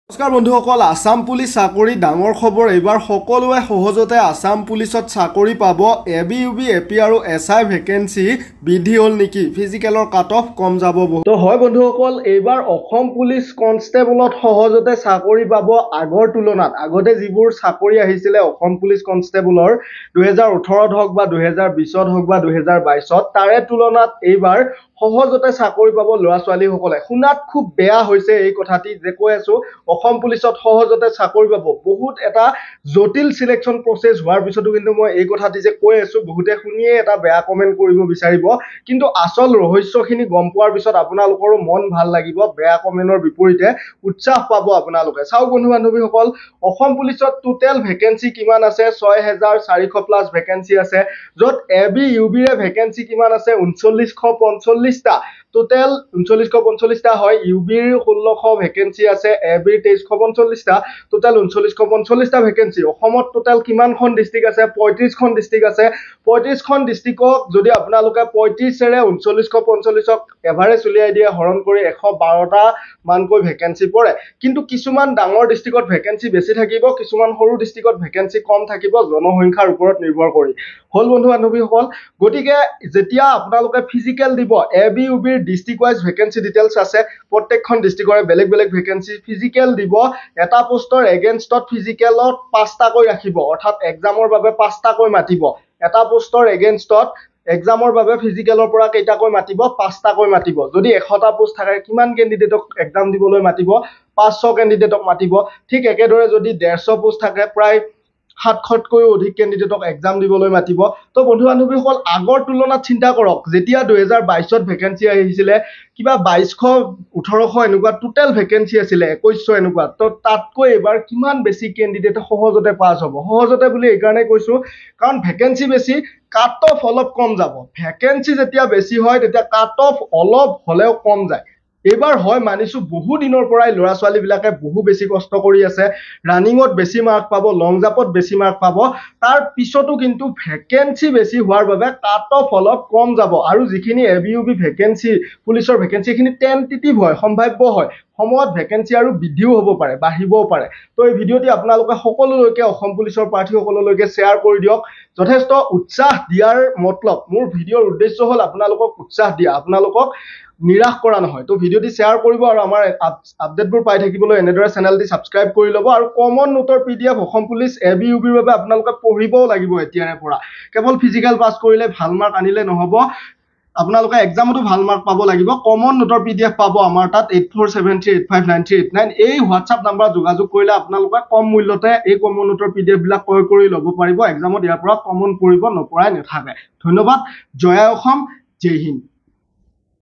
নমস্কাৰ বন্ধুসকল, আসাম পুলিচ চাকৰি ডাঙৰ খবৰ। এইবাৰ সকলোৱে সহজতে আসাম পুলিচত চাকৰি পাব। ABUB, AP আৰু SI ভেকেন্সি বৃদ্ধি হ'ল নেকি? ফিজিকেলৰ কাট অফ কম যাব বহুত। তো হয় বন্ধুসকল, এইবাৰ অসম পুলিচ কনষ্টেবলত সহজতে চাকৰি পাব আগৰ তুলনাত। আগতে যিবোৰ চাকৰি আহিছিলে অসম পুলিচ কনষ্টেবলৰ 2018ত হওক বা 2020ত হওক বা 2022ত, তাৰে তুলনাত এইবাৰ সহজতে চাকৰি পাব ল'ৰা ছোৱালীসকলে। শুনাত খুব বেয়া হৈছে এই কথাটি যে কৈ আছো অসম পুলিচত সহজতে চাকৰি পাব। বহুত এটা জটিল সিলেকশন প্ৰসেস হোৱাৰ পিছতো কিন্তু মই এই কথাটি যে কৈ আছো বহুতে শুনিয়ে এটা বেয়া কমেন্ট কৰিব বিচাৰিব, কিন্তু আচল ৰহস্যখিনি গম পোৱাৰ পিছত আপোনালোকৰো মন ভাল লাগিব। বেয়া কমেন্টৰ বিপৰীতে উৎসাহ পাব আপোনালোকে। চাওক বন্ধু বান্ধৱীসকল, অসম পুলিচত টোটেল ভেকেন্সি কিমান আছে? 6400 প্লাস ভেকেন্সি আছে, য'ত ABUB ৰে ভেকেন্সি কিমান আছে? 3945টা। টোটেল 3945টা হয়। ইউবিৰ 1600 ভেকেন্সি আছে, এবিৰ 2345টা, টোটেল 3945টা ভেকেন্সি। অসমত টোটেল কিমানখন ডিস্ট্ৰিক্ট আছে? 35খন ডিস্ট্ৰিক্ট আছে। 35খন ডিস্ট্ৰিক্টক যদি আপোনালোকে 35ৰে 3945ক এভাৰেজ উলিয়াই দিয়ে, হৰণ কৰি 112টা মানকৈ ভেকেন্সি পৰে। কিন্তু কিছুমান ডাঙৰ ডিস্ট্ৰিক্টত ভেকেন্সি বেছি থাকিব, কিছুমান সৰু ডিস্ট্ৰিক্টত ভেকেন্সি কম থাকিব, জনসংখ্যাৰ ওপৰত নিৰ্ভৰ কৰি। হল বন্ধু বান্ধৱীসকল, গতিকে যেতিয়া আপোনালোকে ফিজিকেল দিব, ABUBৰ ডিস্ট্ৰিক্ট ওয়াইজ ভেকেন্সি ডিটেইলছ আছে। প্ৰত্যেকখন ডিস্ট্ৰিক্টৰে বেলেগ বেলেগ ভেকেন্সি। ফিজিকেল দিব, এটা পোষ্টৰ এগেইনষ্টত ফিজিকেলত 5টাকৈ ৰাখিব, অৰ্থাৎ এক্সামৰ বাবে 5টাকৈ মাতিব। এটা পোষ্টৰ এগেইনষ্টত এক্সামৰ বাবে ফিজিকেলৰ পৰা কেইটাকৈ মাতিব? 5টাকৈ মাতিব। যদি 100টা পোষ্ট থাকে, কিমান কেণ্ডিডেটক এক্সাম দিবলৈ মাতিব? 500 কেণ্ডিডেটক মাতিব। ঠিক একেদৰে যদি 150 পোষ্ট থাকে, প্ৰায় 700তকৈও অধিক কেণ্ডিডেটক এক্সাম দিবলৈ মাতিব। তো বন্ধু বান্ধৱীসকল, আগৰ তুলনাত চিন্তা কৰক, যেতিয়া 2022ত ভেকেন্সি আহিছিলে কিবা 2200 1800 এনেকুৱা টোটেল ভেকেন্সি আছিলে, 2100 এনেকুৱা। তো তাতকৈ এবাৰ কিমান বেছি কেণ্ডিডেট সহজতে পাছ হ'ব? সহজতে বুলি এই কাৰণে কৈছো কাৰণ ভেকেন্সি বেছি, কাট অফ অলপ কম যাব। ভেকেন্সি যেতিয়া বেছি হয় তেতিয়া কাট অফ অলপ হলেও কম যায়। এইবাৰ হয় মানিছো, বহু দিনৰ পৰাই ল'ৰা ছোৱালী বিলাকে বহু বেছি কষ্ট কৰি আছে, ৰানিঙত বেছি মাৰ্ক পাব, লং জাম্পত বেছি মাৰ্ক পাব। তাৰ পিছতো কিন্তু ভেকেন্সি বেছি হোৱাৰ বাবে কাট অফ অলপ কম যাব। আৰু যিখিনি ABUB ভেকেন্সি, পুলিচৰ ভেকেন্সি, খিনি টেন্টেটিভ হয়, সম্ভাৱ্য হয়। সময়ত ভেকেন্সি আৰু বৃদ্ধিও হ'ব পাৰে, বাঢ়িবও পাৰে। তো এই ভিডিঅ'টি আপোনালোকে সকলোলৈকে, অসম পুলিচৰ প্ৰাৰ্থীসকললৈকে শ্বেয়াৰ কৰি দিয়ক। যথেষ্ট উৎসাহ দিয়াৰ মতলব, মোৰ ভিডিঅ'ৰ উদ্দেশ্য হ'ল আপোনালোকক উৎসাহ দিয়া, আপোনালোকক নিৰাশ কৰা নহয়। তো ভিডিঅ'টি শ্বেয়াৰ কৰিব আৰু আমাৰ আপডেটবোৰ পাই থাকিবলৈ এনেদৰে চেনেলটি সাবস্ক্ৰাইব কৰি ল'ব। আৰু কমন নোটৰ PDF অসম পুলিচ ABUBৰ বাবে আপোনালোকে পঢ়িবও লাগিব এতিয়াৰে পৰা। কেৱল ফিজিকেল পাছ কৰিলে, ভাল মাৰ্ক আনিলে নহ'ব, আপোনালোকে এক্সামতো ভাল মাৰ্ক পাব লাগিব। কমন নোটৰ PDF পাব আমাৰ তাত 8473859389। এই হোৱাটছআপ নাম্বাৰত যোগাযোগ কৰিলে আপোনালোকে কম মূল্যতে এই কমন নোটৰ PDF বিলাক ক্ৰয় কৰি ল'ব পাৰিব। এক্সামত ইয়াৰ পৰা কমন পৰিব, নপৰাই নাথাকে। ধন্যবাদ। জয় অসম, জয় হিন্দ।